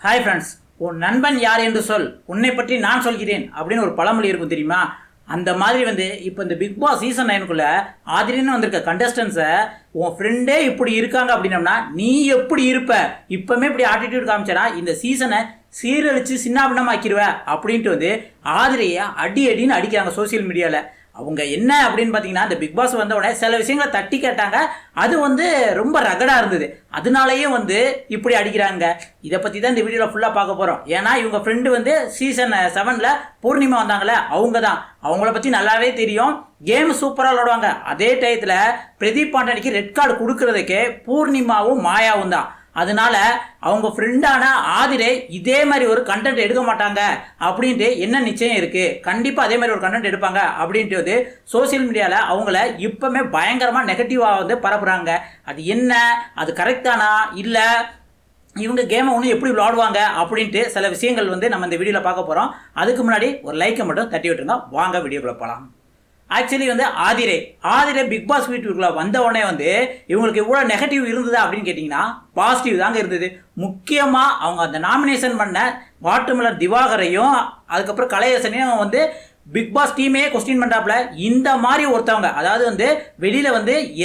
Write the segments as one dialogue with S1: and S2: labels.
S1: Hi friends, உன் நண்பன் யார் என்று சொல், உன்னை பற்றி நான் சொல்கிறேன் அப்படின்னு ஒரு பழமொழி இருக்கும் தெரியுமா? அந்த மாதிரி இப்போ இந்த பிக் பாஸ் சீசன் 9க்குள்ள ஆதிரின்னு வந்திருக்க கண்டஸ்டன்ஸை உன் ஃப்ரெண்டே இப்படி இருக்காங்க அப்படின்னம்னா நீ எப்படி இருப்ப? இப்போமே இப்படி ஆட்டிடியூட் காமிச்சனா இந்த சீசனை சீரழிச்சு சின்னாபின்னமாக்கிடுவ அப்படின்ட்டு ஆதிரியை அடின்னு அடிக்கிறாங்க சோசியல் மீடியாவில். அவங்க என்ன அப்படின்னு பார்த்தீங்கன்னா, இந்த பிக் பாஸ் வந்த உடனே சில விஷயங்களை தட்டி கேட்டாங்க. அது ரொம்ப ரகடாக இருந்தது. அதனாலேயும் இப்படி அடிக்கிறாங்க. இதை பற்றி தான் இந்த வீடியோவில் ஃபுல்லாக பார்க்க போகிறோம். ஏன்னா இவங்க ஃப்ரெண்டு சீசன் 7ல் பூர்ணிமா வந்தாங்களே, அவங்க தான். அவங்கள பற்றி நல்லாவே தெரியும். கேம் சூப்பராக விளாடுவாங்க. அதே டயத்தில் பிரதீப் பாண்டனிக்கு ரெட் கார்டு கொடுக்கறதுக்கே பூர்ணிமாவும் மாயாவும் தான். அதனால அவங்க ஃப்ரெண்டான ஆதிரை இதே மாதிரி ஒரு கண்டென்ட் எடுக்க மாட்டாங்க அப்படின்ட்டு என்ன நிச்சயம் இருக்குது. கண்டிப்பாக அதே மாதிரி ஒரு கண்டென்ட் எடுப்பாங்க அப்படின்ட்டு சோசியல் மீடியாவில் அவங்கள இப்போமே பயங்கரமாக நெகட்டிவாக பரப்புகிறாங்க. அது என்ன, அது கரெக்டானா இல்லை இவங்க கேமை ஒன்று எப்படி விளாடுவாங்க அப்படின்ட்டு சில விஷயங்கள் நம்ம இந்த வீடியோவில் பார்க்க போகிறோம். அதுக்கு முன்னாடி ஒரு லைக்கை மட்டும் தட்டி விட்டுருங்க. வாங்க வீடியோக்குள்ள போகலாம். ஆக்சுவலி ஆதிரை பிக் பாஸ் வீட்டுக்குள்ள வந்த உடனே இவங்களுக்கு இவ்வளோ நெகட்டிவ் இருந்ததா அப்படின்னு கேட்டிங்கன்னா பாசிட்டிவ் தாங்க இருந்தது. முக்கியமாக அவங்க அந்த நாமினேஷன் பண்ண வாட்டர்மெலன் திவாகரையும் அதுக்கப்புறம் கலையரசனையும் பிக் பாஸ் டீமே கொஸ்டின் பண்ணுறாப்புல. இந்த மாதிரி ஒருத்தவங்க, அதாவது வெளியில்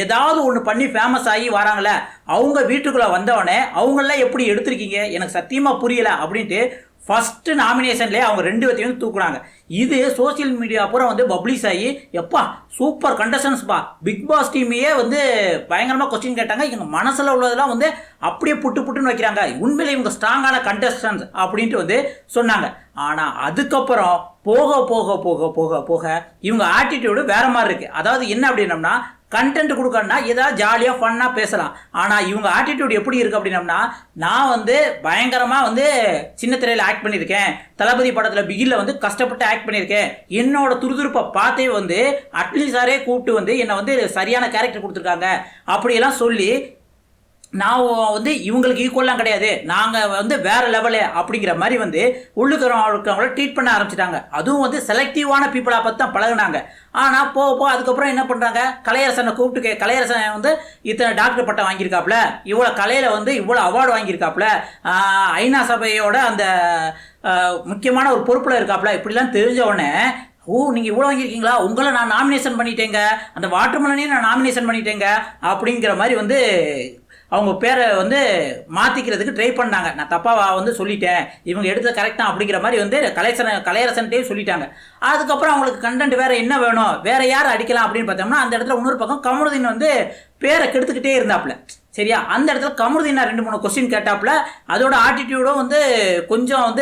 S1: ஏதாவது ஒன்று பண்ணி ஃபேமஸ் ஆகி வராங்களே, அவங்க வீட்டுக்குள்ளே வந்தவொடனே அவங்களெலாம் எப்படி எடுத்திருக்கீங்க, எனக்கு சத்தியமாக புரியலை அப்படின்ட்டு ஃபஸ்ட்டு நாமினேஷன்லேயே அவங்க 2 பேர்த்தையும் தூக்குறாங்க. இது சோசியல் மீடியா பூரா பப்ளிஷ் ஆகி, எப்பா சூப்பர் கண்டஸ்டன்ஸ்பா, பிக் பாஸ் டீமையே பயங்கரமாக கொஸ்டின் கேட்டாங்க. எங்கள் மனசில் உள்ளதெல்லாம் அப்படியே புட்டுன்னு வைக்கிறாங்க. உண்மையிலே இவங்க ஸ்ட்ராங்கான கண்டஸ்டன்ஸ் அப்படின்ட்டு சொன்னாங்க. ஆனால் அதுக்கப்புறம் போக போக போக போக போக இவங்க ஆட்டிடியூடு வேற மாதிரி இருக்குது. அதாவது என்ன அப்படின்னம்னா, கண்டென்ட் கொடுக்கணும்னா ஏதாவது ஜாலியாக ஃபன்னாக பேசலாம். ஆனால் இவங்க ஆட்டிடியூட் எப்படி இருக்குது அப்படின்னம்னா, நான் பயங்கரமாக சின்ன திரையில் ஆக்ட் பண்ணியிருக்கேன், தளபதி படத்தில் பிகிலில் கஷ்டப்பட்டு ஆக்ட் பண்ணியிருக்கேன், என்னோட துருதுருப்பை பார்த்தே அட்லீஸ்ட் சாரே கூப்பிட்டு என்னை சரியான கேரக்டர் கொடுத்துருக்காங்க அப்படியெல்லாம் சொல்லி, நான் இவங்களுக்கு ஈக்குவலாம் கிடையாது, நாங்கள் வேற லெவலு அப்படிங்கிற மாதிரி உள்ளுக்கிறவங்கள ட்ரீட் பண்ண ஆரம்பிச்சிட்டாங்க. அதுவும் செலக்டிவான பீப்புளாக பார்த்து தான் பழகுனாங்க. ஆனால் போக அதுக்கப்புறம் என்ன பண்ணுறாங்க, கலையரசனை கூப்பிட்டு கலையரசன் இத்தனை டாக்டர் பட்டம் வாங்கியிருக்காப்புல, இவ்வளோ கலையில் இவ்வளோ அவார்டு வாங்கியிருக்காப்புல, ஐநா சபையோட அந்த முக்கியமான ஒரு பொறுப்பில் இருக்காப்புல, இப்படிலாம் தெரிஞ்ச உடனே, நீங்கள் இவ்வளோ வாங்கியிருக்கீங்களா, உங்களை நான் நாமினேஷன் பண்ணிட்டேங்க, அந்த வாட்டர்மெலனையும் நான் நாமினேஷன் பண்ணிட்டேங்க அப்படிங்கிற மாதிரி அவங்க பேரை மாற்றிக்கிறதுக்கு ட்ரை பண்ணாங்க. நான் தப்பாக சொல்லிட்டேன், இவங்க எடுத்தது கரெக்ட் தான் அப்படிங்கிற மாதிரி கலையரசன்ட்டே சொல்லிட்டாங்க. அதுக்கப்புறம் அவங்களுக்கு கண்டென்ட் வேறு என்ன வேணும், வேறு யார் அடிக்கலாம் அப்படின்னு பார்த்தோம்னா, அந்த இடத்துல இன்னொரு பக்கம் கமருதீன் பேரை கெடுத்துக்கிட்டே இருந்தாப்புல. சரியா, அந்த இடத்துல கமருதீன் 2-3 கொஸ்டின் கேட்டாப்புல. அதோட ஆட்டிடியூடும் கொஞ்சம்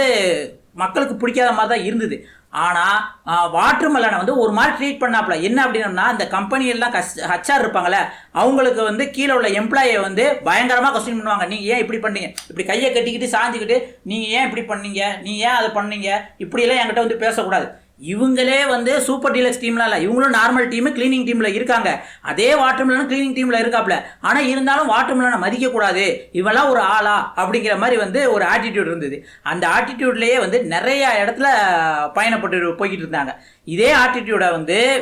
S1: மக்களுக்கு பிடிக்காத மாதிரி தான் இருந்தது. ஆனால் வாட்டர்மெலனை ஒரு மாதிரி ட்ரீட் பண்ணாப்புல. என்ன அப்படின்னா, இந்த கம்பெனியெல்லாம் ஹச்ஆர் இருப்பாங்களே, அவங்களுக்கு கீழே உள்ள எம்ப்ளாயை பயங்கரமாக கொஸ்டின் பண்ணுவாங்க. நீங்கள் ஏன் இப்படி பண்ணீங்க, இப்படி கையை கட்டிக்கிட்டு சாஞ்சிக்கிட்டு நீங்கள் ஏன் இப்படி பண்ணீங்க, நீங்கள் ஏன் அதை பண்ணீங்க, இப்படியெல்லாம் என்கிட்ட பேசக்கூடாது. இவங்களே சூப்பர் டீலக்ஸ் டீம்லாம் இல்லை, இவங்களும் நார்மல் டீமு கிளீனிங் டீமில் இருக்காங்க. அதே வாட்டர்மெலனும் கிளீனிங் டீமில் இருக்காப்புல. ஆனால் இருந்தாலும் வாட்டர்மெலனை மதிக்கக்கூடாது, இவெல்லாம் ஒரு ஆளா அப்படிங்கிற மாதிரி ஒரு ஆட்டிடியூட் இருந்தது. அந்த ஆட்டிடியூட்லேயே நிறைய இடத்துல பயணப்பட்டு போய்கிட்டு இருந்தாங்க. இதே ஆட்டிடியூடை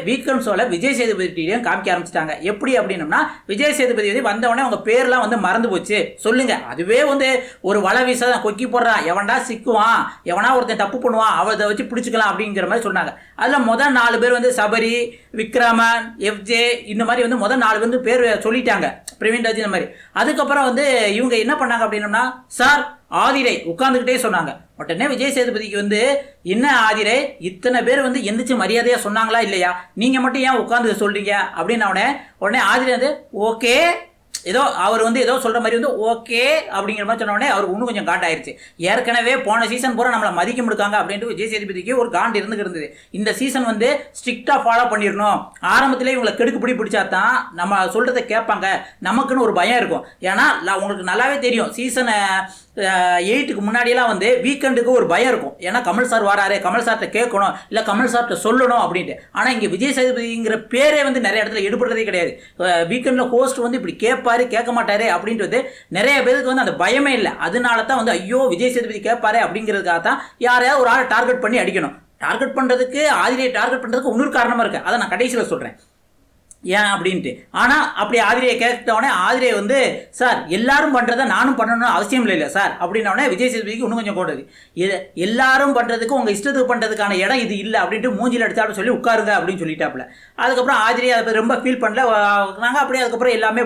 S1: வீக்கெண்ட் ஷோவில் விஜய் சேதுபதியும் காமிக்க ஆரம்பிச்சிட்டாங்க. எப்படி அப்படின்னம்னா, விஜய் சேதுபதி வந்தவொடனே அவங்க பேர்லாம் மறந்து போச்சு சொல்லுங்க. அதுவே ஒரு வலை வீச கொக்கி போடுறான், எவன்டா சிக்குவான், எவனா ஒருத்தன் தப்பு பண்ணுவான், அவரை வச்சு பிடிச்சிக்கலாம் அப்படிங்கிற மாதிரி சொன்னாங்க. அதில் முதல் 4 பேர் சபரி, விக்ரமன், எஃப்ஜே, இந்த மாதிரி முதல் 4 பேர் சொல்லிட்டாங்க, பிரவீன் ராஜ் இந்த மாதிரி. அதுக்கப்புறம் இவங்க என்ன பண்ணாங்க அப்படின்னம்னா, சார் ஆதிரை உட்காந்துக்கிட்டே சொன்னாங்க. உடனே விஜய் சேதுபதிக்கு என்ன ஆதிரை, இத்தனை பேர் எந்திரிச்சு மரியாதையாக சொன்னாங்களா இல்லையா, நீங்கள் மட்டும் ஏன் உட்காந்து சொல்கிறீங்க அப்படின்னு உடனே ஆதிரை ஓகே, ஏதோ அவர் ஏதோ சொல்கிற மாதிரி ஓகே அப்படிங்கிற மாதிரி சொன்ன உடனே அவருக்கு இன்னும் கொஞ்சம் காண்ட் ஆயிடுச்சு. ஏற்கனவே போன சீசன் பூரா நம்மளை மதிக்க முடிக்காங்க அப்படின்ட்டு விஜய் சேதுபதிக்கு ஒரு காண்ட் இருந்தது. இந்த சீசன் ஸ்ட்ரிக்டாக ஃபாலோ பண்ணிடணும், ஆரம்பத்திலே இவங்களை கெடுக்குப்பிடி பிடிச்சா தான் நம்ம சொல்கிறத கேட்பாங்க, நமக்குன்னு ஒரு பயம் இருக்கும். ஏன்னா உங்களுக்கு நல்லாவே தெரியும், சீசன் 8க்கு முன்னாடியெல்லாம் வீக்கெண்டுக்கு ஒரு பயம் இருக்கும். ஏன்னா கமல் சார் வராரு, கமல் சார்கிட்ட கேட்கணும், இல்லை கமல் சார்கிட்ட சொல்லணும் அப்படின்ட்டு. ஆனால் இங்கே விஜய் சேதுபதிங்கிற பேரே நிறைய இடத்துல எடுபடுறதே கிடையாது. வீக்கெண்டில் ஹோஸ்ட் இப்படி கேட்பாரு, கேட்க மாட்டாரு அப்படின்றது நிறைய பேருக்கு அந்த பயமே இல்லை. அதனால தான் ஐயோ விஜய் சேதுபதி கேட்பாரு அப்படிங்கிறதுக்காக தான் யாரையாவது ஒரு ஆளை டார்கெட் பண்ணி அடிக்கணும். டார்கெட் பண்ணுறதுக்கு, ஆதிரியை டார்கெட் பண்ணுறதுக்கு இன்னொரு காரணமாக இருக்குது. அதை நான் கடைசியில் சொல்கிறேன். ஏன் அப்படின்ட்டு. ஆனால் அப்படி ஆதிரியை கேட்டவுடனே ஆதிரியை வந்து சார் எல்லாரும் பண்ணுறதை நானும் பண்ணணும்னு அவசியம் இல்லை சார் அப்படின்னோடனே விஜய் சேதுபதிக்கு இன்னும் கொஞ்சம் கூடாது. எல்லாரும் பண்ணுறதுக்கு உங்கள் இஷ்டத்துக்கு பண்ணுறதுக்கான இடம் இது இல்லை அப்படின்ட்டு மூஞ்சில் அடிச்சாலும் சொல்லி உட்காருங்க அப்படின்னு சொல்லிட்டாப்புல. அதுக்கப்புறம் ஆதிரியை அதை ரொம்ப ஃபீல் பண்ணல நாங்கள் அப்படியே. அதுக்கப்புறம் எல்லாமே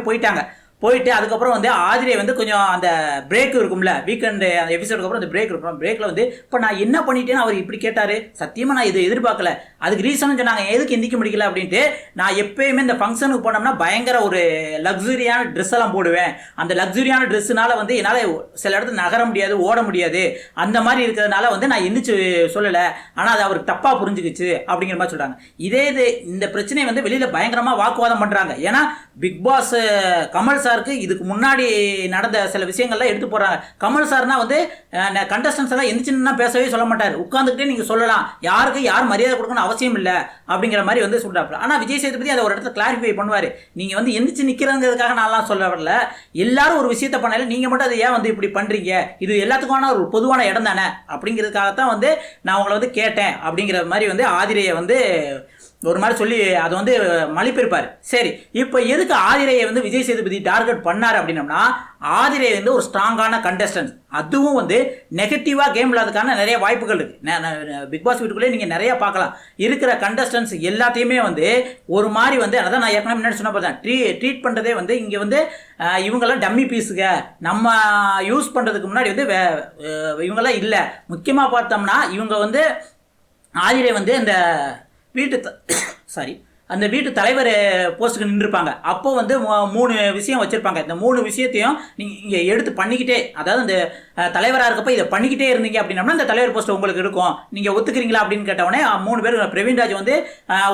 S1: போயிட்டு அதுக்கப்புறம் வந்து ஆதிரியை வந்து கொஞ்சம் அந்த பிரேக் இருக்கும்ல, வீக்கெண்டு அந்த எபிசோடுக்கு அப்புறம் அந்த பிரேக் இருக்கும். பிரேக்கில் வந்து இப்போ நான் என்ன பண்ணிட்டேன்னு அவர் இப்படி கேட்டார், சத்தியமாக நான் இது எதிர்பார்க்கல. அதுக்கு ரீசனும் சொன்னாங்க எதுக்கு எந்திக்க முடிக்கல அப்படின்ட்டு. நான் எப்பயுமே இந்த ஃபங்க்ஷனுக்கு போனோம்னா பயங்கர ஒரு லக்ஸுரியான ட்ரெஸ் எல்லாம் போடுவேன். அந்த லக்ஸுரியான ட்ரெஸ்ஸுனால வந்து என்னால் சில இடத்துல நகர முடியாது, ஓட முடியாது. அந்த மாதிரி இருக்கிறதுனால வந்து நான் எந்திரிச்சு சொல்லலை. ஆனால் அது அவருக்கு தப்பாக புரிஞ்சுக்கிச்சு அப்படிங்கிற மாதிரி சொல்கிறாங்க. இது இந்த பிரச்சனையை வந்து வெளியில் பயங்கரமாக வாக்குவாதம் பண்ணுறாங்க. ஏன்னா பிக் பாஸ் கமல் சாருக்கு இதுக்கு முன்னாடி நடந்த சில விஷயங்கள்லாம் எடுத்து போறாங்க. கமல் சார்னா வந்து கண்டஸ்டன்ஸ் எல்லாம் எந்திரிச்சுன்னா பேசவே சொல்ல மாட்டார், உட்காந்துக்கிட்டே நீங்க சொல்லலாம், யாருக்கு யார் மரியாதை கொடுக்கணும் அவசியம் இல்லை அப்படிங்கிற மாதிரி வந்து சொல்றாரு. ஆனா விஜய் சேதுபதி அதை ஒரு இடத்துல கிளாரிஃபை பண்ணுவாரு, நீங்க வந்து எந்திரிச்சு நிக்கிறதுக்காக நான்லாம் சொல்ல வரல, எல்லாரும் ஒரு விஷயத்த பண்ணல, நீங்க மட்டும் அதை ஏன் வந்து இப்படி பண்றீங்க, இது எல்லாத்துக்குமான ஒரு பொதுவான இடம் தானே அப்படிங்கிறதுக்காகத்தான் வந்து நான் உங்களை வந்து கேட்டேன் அப்படிங்கிற மாதிரி வந்து ஆதிரையை வந்து ஒரு மாதிரி சொல்லி அதை வந்து மலிப்பிருப்பார். சரி, இப்போ எதுக்கு ஆதிரையை வந்து விஜய் சேதுபதி டார்கெட் பண்ணார் அப்படின்னம்னா, ஆதிரை வந்து ஒரு ஸ்ட்ராங்கான கண்டஸ்டன்ட், அதுவும் வந்து நெகட்டிவாக கேம் விளாதுக்கான நிறைய வாய்ப்புகள் இருக்குது. பிக் பாஸ் வீட்டுக்குள்ளே நீங்கள் நிறையா பார்க்கலாம். இருக்கிற கண்டஸ்டன்ஸ் எல்லாத்தையுமே வந்து ஒரு மாதிரி வந்து அதான் நான் ஏற்கனவே முன்னாடி சொன்ன பார்த்தேன், ட்ரீட் பண்ணுறதே வந்து இங்கே வந்து இவங்கெல்லாம் டம்மி பீஸுங்க, நம்ம யூஸ் பண்ணுறதுக்கு முன்னாடி வந்து இவங்கெல்லாம் இல்லை. முக்கியமாக பார்த்தோம்னா இவங்க வந்து ஆதிரை வந்து இந்த அந்த வீட்டு தலைவர் போஸ்ட்டுக்கு நின்றுருப்பாங்க. அப்போ வந்து 3 விஷயம் வச்சுருப்பாங்க. இந்த 3 விஷயத்தையும் நீங்கள் எடுத்து பண்ணிக்கிட்டே, அதாவது இந்த தலைவராக இருக்கப்போ இதை பண்ணிக்கிட்டே இருந்தீங்க அப்படின்னம்னா இந்த தலைவர் போஸ்ட் உங்களுக்கு இருக்கும், நீங்கள் ஒத்துக்கிறீங்களா அப்படின்னு கேட்டவுடனே 3 பேர், பிரவீன்ராஜ் வந்து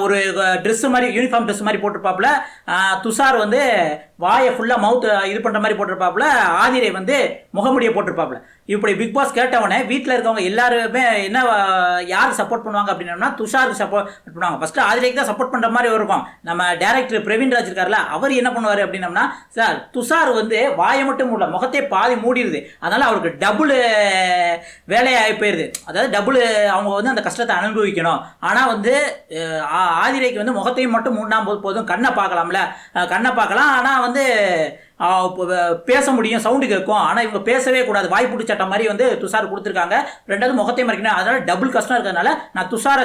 S1: ஒரு ட்ரெஸ் மாதிரி யூனிஃபார்ம் ட்ரெஸ் மாதிரி போட்டிருப்பாப்புல, துஷார் வந்து வாயை ஃபுல்லாக மவுத் இது பண்ணுற மாதிரி போட்டிருப்பாப்புல, ஆதிரை வந்து முகமுடியை போட்டிருப்பாப்புல. இப்படி பிக் பாஸ் கேட்டவுடனே வீட்டில் இருக்கவங்க எல்லாருமே என்ன யாருக்கு சப்போர்ட் பண்ணுவாங்க அப்படின்னா துஷாருக்கு சப்போர்ட் பண்ணுவாங்க. ஃபர்ஸ்ட் ஆதிரைக்கு தான் சப்போர்ட் பண்ணுற மாதிரி இருக்கும். நம்ம டேரக்டர் பிரவீன்ராஜ் இருக்கார்ல, அவர் என்ன பண்ணுவார் அப்படின்னம்னா, சார் துஷார் வந்து வாயை மட்டும் மூடல, முகத்தை பாதி மூடிடுது, அதனால் அவருக்கு டபுள் வேலையாகி போயிடுது. அதாவது டபுள் அவங்க வந்து அந்த கஷ்டத்தை அனுபவிக்கணும். ஆனால் வந்து ஆதிரைக்கு வந்து முகத்தையும் மட்டும் மூடினா போதும், கண்ணை பார்க்கலாம்ல, கண்ணை பார்க்கலாம், ஆனால் வந்து பேச முடியும், சவுண்டு கேட்கும். ஆனால் இவங்க பேசவே கூடாது, வாய்ப்புடி சட்டம் மாதிரி வந்து துஷார் கொடுத்துருக்காங்க. ரெண்டாவது முகத்தை மறைக்கணும், அதனால டபுள் கஷ்டம் இருக்கிறதுனால நான் துஷாரை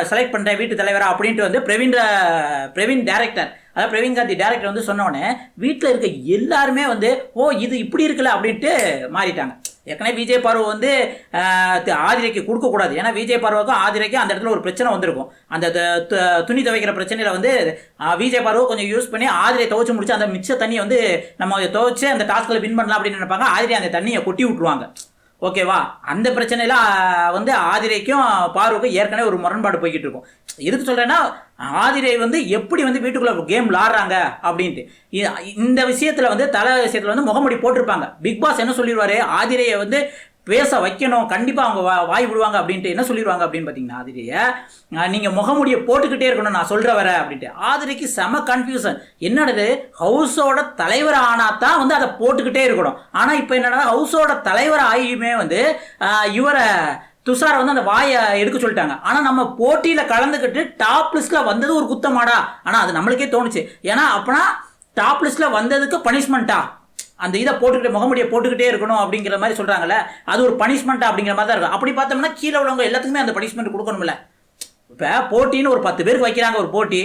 S1: செலக்ட் பண்ணுறேன் வீட்டு தலைவரா அப்படின்ட்டு வந்து பிரவீன் டேரக்டர், அதாவது பிரவீன் காந்தி டேரக்டர் வந்து சொன்னோடனே வீட்டில் இருக்க எல்லாருமே வந்து ஓ இது இப்படி இருக்குல்ல அப்படின்ட்டு மாறிட்டாங்க. ஏற்கனவே விஜய் பார்வை வந்து ஆதிரைக்கு கொடுக்கக்கூடாது, ஏன்னா விஜய் பார்வைக்கும் ஆதிரைக்கும் அந்த இடத்துல ஒரு பிரச்சனை வந்திருக்கும். அந்த துணி துவைக்கிற பிரச்சனையில் வந்து விஜய் பார்வை கொஞ்சம் யூஸ் பண்ணி ஆதிரை துவைச்சு முடிச்சு அந்த மிச்ச தண்ணியை வந்து நம்ம துவைச்சு அந்த டாஸ்கில் வின் பண்ணலாம் அப்படின்னு நினைப்பாங்க. ஆதிரை அந்த தண்ணியை கொட்டி விட்டுருவாங்க. ஓகேவா, அந்த பிரச்சனைலாம் வந்து ஆதிரைக்கும் பார்வைக்கும் ஏற்கனவே ஒரு முரண்பாடு போய்கிட்டு இருக்கும். எதுக்கு சொல்கிறேன்னா, ஆதிரை வந்து எப்படி வந்து வீட்டுக்குள்ளே கேம் விளாடுறாங்க அப்படின்ட்டு. இந்த விஷயத்தில் வந்து விஷயத்தில் வந்து முகமுடி போட்டிருப்பாங்க. பிக் பாஸ் என்ன சொல்லிடுவார், ஆதிரையை வந்து பேச வைக்கணும், கண்டிப்பாக அவங்க வாய் விடுவாங்க அப்படின்ட்டு என்ன சொல்லிடுவாங்க அப்படின்னு பார்த்தீங்கன்னா, ஆதிரையை நீங்கள் முகமுடியை போட்டுக்கிட்டே இருக்கணும் நான் சொல்கிற வர அப்படின்ட்டு. ஆதிரைக்கு செம கன்ஃபியூஷன், என்னது ஹவுஸோட தலைவர் ஆனால் தான் வந்து அதை போட்டுக்கிட்டே இருக்கணும். ஆனால் இப்போ என்னன்னா ஹவுஸோட தலைவர் ஆகியுமே வந்து இவரை துஷாரை வந்து அந்த வாயை எடுக்க சொல்லிட்டாங்க. ஆனால் நம்ம போட்டியில் கலந்துக்கிட்டு டாப் லிஸ்ட்டில் வந்தது ஒரு குத்தமாடா, ஆனால் அது நம்மளுக்கே தோணுச்சு. ஏன்னா அப்போனா டாப் லிஸ்ட்டில் வந்ததுக்கு பனிஷ்மெண்ட்டா, அந்த இதை போட்டுக்கிட்டே முகமுடியை போட்டுக்கிட்டே இருக்கணும் அப்படிங்கிற மாதிரி சொல்கிறாங்களே, அது ஒரு பனிஷ்மெண்ட்டா அப்படிங்கிற மாதிரி தான் இருக்கும். அப்படி பார்த்தோம்னா கீழே உள்ளவங்க எல்லாத்துக்குமே அந்த பனிஷ்மெண்ட் கொடுக்கணும்ல. இப்போ போட்டின்னு ஒரு 10 பேருக்கு வைக்கிறாங்க ஒரு போட்டி,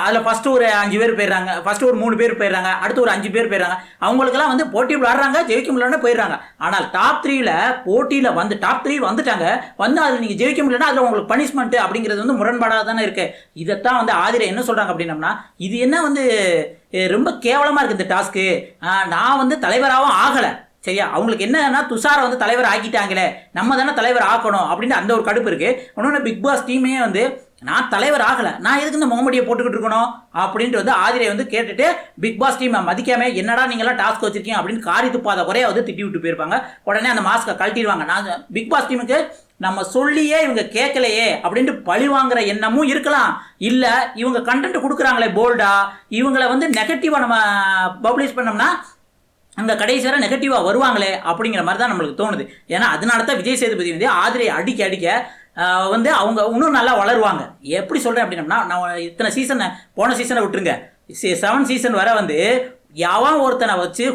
S1: அதில் ஃபஸ்ட்டு ஒரு 5 பேர் போயிடுறாங்க, ஃபஸ்ட்டு ஒரு 3 பேர் போயிடுறாங்க, அடுத்து ஒரு 5 பேர் போயிடுறாங்க. அவங்களுக்கெல்லாம் வந்து போட்டி விளாட்றாங்க, ஜெயிக்க முடியலன்னு போயிடுறாங்க. ஆனால் டாப் 3ல போட்டியில் வந்து டாப் 3 வந்துட்டாங்க, வந்து அதில் நீங்கள் ஜெயிக்க முடியலன்னா அதில் உங்களுக்கு பனிஷ்மெண்ட்டு அப்படிங்கிறது வந்து முரண்பாடாக தானே இருக்குது. இதைத்தான் வந்து ஆதிரை என்ன சொல்கிறாங்க அப்படின்னம்னா, இது என்ன வந்து ரொம்ப கேவலமாக இருக்குது இந்த டாஸ்க்கு, நான் வந்து தலைவராகவும் ஆகலை, சரியா, அவங்களுக்கு என்னன்னா துஷாரை வந்து தலைவர் ஆக்கிட்டாங்களே, நம்ம தானே தலைவர் ஆக்கணும் அப்படின்னு அந்த ஒரு கடுப்பு இருக்குது. இன்னொன்று பிக் பாஸ் டீமே வந்து நான் தலைவர் ஆகலை, நான் எதுக்கு இந்த முகமுடியை போட்டுக்கிட்டு இருக்கணும் அப்படின்ட்டு வந்து ஆதிரை வந்து கேட்டுட்டு பிக் பாஸ் டீமை மதிக்காம என்னடா நீங்களாம் டாஸ்க் வச்சிருக்கீங்க அப்படின்னு காரி துப்பாத குறைய வந்து திட்டி விட்டு போயிருப்பாங்க. உடனே அந்த மாஸ்கை கழட்டிடுவாங்க. நான் பிக் பாஸ் டீமுக்கு நம்ம சொல்லியே இவங்க கேட்கலையே அப்படின்ட்டு பழி வாங்குற எண்ணமும் இருக்கலாம். இல்லை இவங்க கண்டென்ட் கொடுக்குறாங்களே போல்டா, இவங்களை வந்து நெகட்டிவாக நம்ம பப்ளிஷ் பண்ணோம்னா அங்கே கடைசி வரை நெகட்டிவாக வருவாங்களே அப்படிங்கிற மாதிரி தான் நம்மளுக்கு தோணுது. ஏன்னா அதனால தான் விஜய் சேதுபதி வந்து ஆதிரை அடிக்க வந்து அவங்க இன்னும் நல்லா வளருவாங்க. எப்படி சொல்கிறேன் அப்படின்னம்னா, நான் இத்தனை சீசன் போன சீசனை விட்டுருங்க, 7 சீசன் வரை வந்து எவன் ஒருத்தனை வச்சு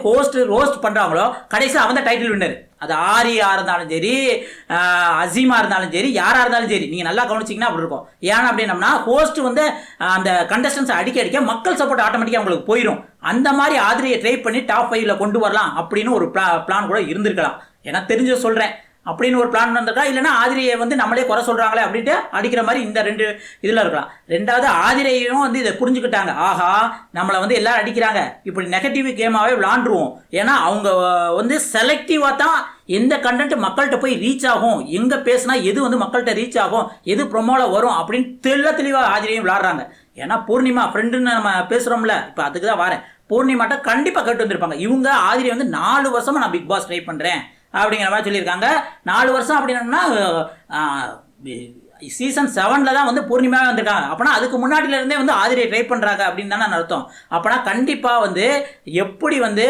S1: ரோஸ்ட் பண்ணுறாங்களோ கடைசியில் அவன் தான் டைட்டில் வின்னர். அது ஆரியா இருந்தாலும் சரி, அசீமா இருந்தாலும் சரி, யாராக இருந்தாலும் சரி, நீங்கள் நல்லா கவனிச்சிங்கன்னா அப்படி இருக்கும். ஏன்னா அப்படின்னம்னா ஹோஸ்ட் வந்து அந்த கண்டஸ்டன்ஸை அடிக்க மக்கள் சப்போர்ட் ஆட்டோமேட்டிக்காக அவங்களுக்கு போயிடும். அந்த மாதிரி ஆதிரியை ட்ரை பண்ணி டாப் 5ல் கொண்டு வரலாம் அப்படின்னு ஒரு பிளான் கூட இருந்திருக்கலாம். ஏன்னா தெரிஞ்ச சொல்கிறேன் அப்படின்னு ஒரு பிளான் வந்திருக்கா. இல்லைனா ஆதிரியை வந்து நம்மளே குறை சொல்கிறாங்களே அப்படின்ட்டு அடிக்கிற மாதிரி இந்த 2 இதில் இருக்கலாம். ரெண்டாவது ஆதிரையும் வந்து இதை புரிஞ்சுக்கிட்டாங்க, ஆஹா நம்மளை வந்து எல்லாரும் அடிக்கிறாங்க, இப்படி நெகட்டிவ் கேமாகவே விளாண்டுருவோம். ஏன்னா அவங்க வந்து செலக்டிவாக தான் எந்த கண்டென்ட் மக்கள்கிட்ட போய் ரீச் ஆகும், எங்கே பேசினா எது வந்து மக்கள்கிட்ட ரீச் ஆகும், எது ப்ரொமோவில் வரும் அப்படின்னு தெளிவாக ஆதிரையும் விளாட்றாங்க. ஏன்னா பூர்ணிமா ஃப்ரெண்டுன்னு நம்ம பேசுகிறோம்ல, இப்போ அதுக்கு தான் வரேன். பூர்ணிமாட்ட கண்டிப்பாக கேட்டு வந்திருப்பாங்க, இவங்க ஆதிரை வந்து 4 வருஷமாக நான் பிக் பாஸ் ட்ரை பண்ணுறேன் அப்படிங்கிற மாதிரி சொல்லியிருக்காங்க. 4 வருஷம் அப்படின்னா சீசன் 7ல் தான் வந்து பூர்ணிமாவே வந்திருக்காங்க. அப்போனா அதுக்கு முன்னாடியிலேருந்தே வந்து ஆதிரியை ட்ரை பண்ணுறாங்க அப்படின்னு தானே அர்த்தம். அப்போனா கண்டிப்பாக வந்து எப்படி வந்து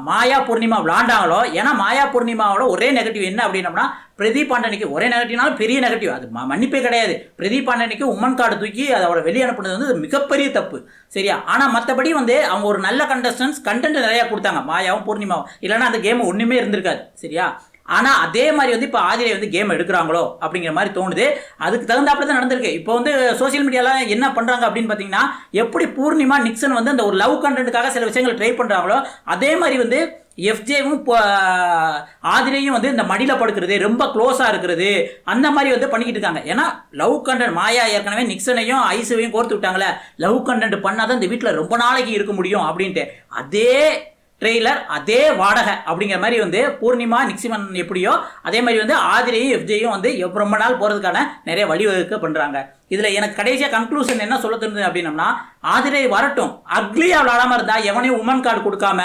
S1: மாயா பூர்ணிமா விளாண்டாங்களோ, ஏன்னா மாயா பூர்ணிமாவோட ஒரே நெகட்டிவ் என்ன அப்படின்னம்னா, பிரதீப் ஆண்டனிக்கு ஒரே நெகட்டிவ்னாலும் பெரிய நெகட்டிவ், அது மன்னிப்பே கிடையாது. பிரதீப் ஆண்டனிக்கு உமன் கார்டு தூக்கி அதோட வெளியே அனுப்புனது வந்து மிகப்பெரிய தப்பு, சரியா? ஆனால் மற்றபடி வந்து அவங்க ஒரு நல்ல கண்டென்ட் நிறையா கொடுத்தாங்க, மாயாவும் பூர்ணிமாவும். இல்லைன்னா அந்த கேம் ஒன்றுமே இருந்திருக்காது, சரியா? ஆனால் அதே மாதிரி வந்து இப்போ ஆதிரை வந்து கேம் எடுக்கிறாங்களோ அப்படிங்கிற மாதிரி தோணுது. அதுக்கு தகுந்தாப்புல தான் நடந்திருக்கு. இப்போ வந்து சோசியல் மீடியாவில் என்ன பண்ணுறாங்க அப்படின்னு பார்த்தீங்கன்னா, எப்படி பூர்ணிமா நிக்சன் வந்து அந்த ஒரு லவ் கண்டென்ட்டுக்காக சில விஷயங்கள் ட்ரை பண்ணுறாங்களோ, அதே மாதிரி வந்து எஃப்ஜேவும் ஆதிரையும் வந்து இந்த மடியில் படுக்கிறது, ரொம்ப க்ளோஸாக இருக்கிறது, அந்த மாதிரி வந்து பண்ணிக்கிட்டு இருக்காங்க. ஏன்னா லவ் கண்டென்ட் மாயா ஏற்கனவே நிக்சனையும் ஐசுவையும் கோர்த்து விட்டாங்களே, லவ் கண்டென்ட் பண்ணாதான் இந்த வீட்டில் ரொம்ப நாளைக்கு இருக்க முடியும் அப்படின்ட்டு. அதே ட்ரெய்லர் அதே வாடகை அப்படிங்கிற மாதிரி வந்து பூர்ணிமா நிக்சிமன் எப்படியோ அதே மாதிரி வந்து ஆதிரையும் எஃப்ஜேயும் வந்து ரொம்ப நாள் போகிறதுக்கான நிறைய வழிவகுக்க பண்ணுறாங்க. இதில் எனக்கு கடைசியாக கன்க்ளூஷன் என்ன சொல்ல தெரிஞ்சது அப்படின்னம்னா, ஆதிரை வரட்டும், அக்லியாக விளாடாமல் இருந்தால், எவனையும் உமன் கார்டு கொடுக்காம,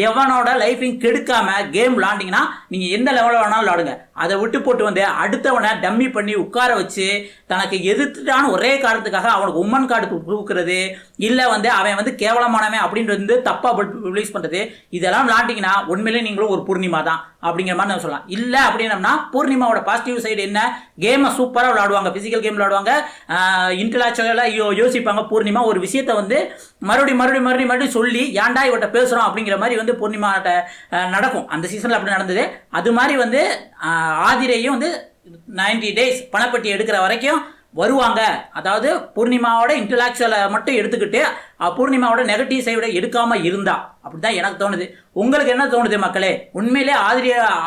S1: எவனோட லைஃபையும் கெடுக்காம கேம் விளாண்டிங்கன்னா நீங்கள் எந்த லெவலில் வேணாலும் விளாடுங்க. அதை விட்டு போட்டு வந்து அடுத்தவனை டம்மி பண்ணி உட்கார வச்சு தனக்கு எதிர்த்துட்டான ஒரே காரணத்துக்காக அவனுக்கு உமன் கார்டு கொடுக்குறது, இல்லை வந்து அவன் வந்து கேவலமானவன் அப்படின்றது வந்து தப்பாக ரிலீஸ் பண்ணுறது, இதெல்லாம் விளாண்டிங்கன்னா உண்மையிலே நீங்களும் ஒரு பூர்ணிமா தான் அப்படிங்கிற மாதிரி நம்ம சொல்லலாம். இல்லை அப்படின்னம்னா பூர்ணிமாவோட பாசிட்டிவ் சைடு என்ன, கேமை சூப்பராக விளாடுவாங்க, ஃபிசிக்கல் கேம் விளாடுவாங்க, இன்டெலெக்சுவலாக யோசிப்பாங்க. பூர்ணிமா ஒரு விஷயத்தை வந்து மறுபடியும் சொல்லி ஏன்டா இவட்ட பேசுகிறோம் அப்படிங்கிற மாதிரி வந்து பூர்ணிமாட்ட நடக்கும். அந்த சீசனில் அப்படி நடந்தது. அது மாதிரி வந்து ஆதிரையும் வந்து 90 days பணப்பட்டி எடுக்கிற வரைக்கும் வருவாங்க. அதாவது பூர்ணிமாவோட இன்டெலெக்சுவலை மட்டும் எடுத்துக்கிட்டு பூர்ணிமாவோட நெகட்டிவ் சைடை எடுக்காமல் இருந்தா, அப்படிதான் எனக்கு தோணுது. உங்களுக்கு என்ன தோணுது மக்களே? உண்மையிலே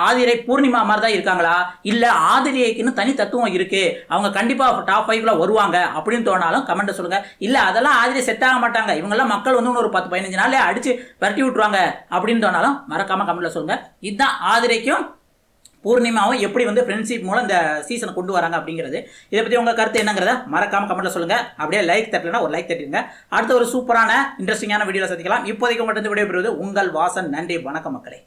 S1: ஆதிரை பூர்ணிமா மாதிரி தான் இருக்காங்களா, இல்லை ஆதிரைக்குன்னு தனி தத்துவம் இருக்கு, அவங்க கண்டிப்பாக டாப் 5ல் வருவாங்க அப்படின்னு தோணாலும் கமெண்ட் சொல்லுங்க. இல்லை அதெல்லாம் ஆதிரை செட் ஆக மாட்டாங்க, இவங்கெல்லாம் மக்கள் வந்து ஒரு 10-15 நாளே அடிச்சு விரட்டி விட்டுருவாங்க அப்படின்னு தோணாலும் மறக்காம கமெண்ட்ல சொல்லுங்க. இதுதான் ஆதிரைக்கும் பூர்ணிமாவும் எப்படி வந்து ஃப்ரெண்ட்ஷிப் மூலம் இந்த சீசனை கொண்டு வராங்க அப்படிங்கிறது. இதை பற்றி உங்கள் கருத்து என்னங்கிறத மறக்காம கமெண்ட்ல சொல்லுங்கள். அப்படியே லைக் தட்டலைன்னா ஒரு லைக் தட்டிடுங்க. அடுத்த ஒரு சூப்பரான இன்ட்ரெஸ்டிங்கான வீடியோவில் சந்திக்கலாம். இப்போதைக்கு உங்கள்கிட்ட விடைபெறுவது உங்கள் வாசன். நன்றி, வணக்கம் மக்களே.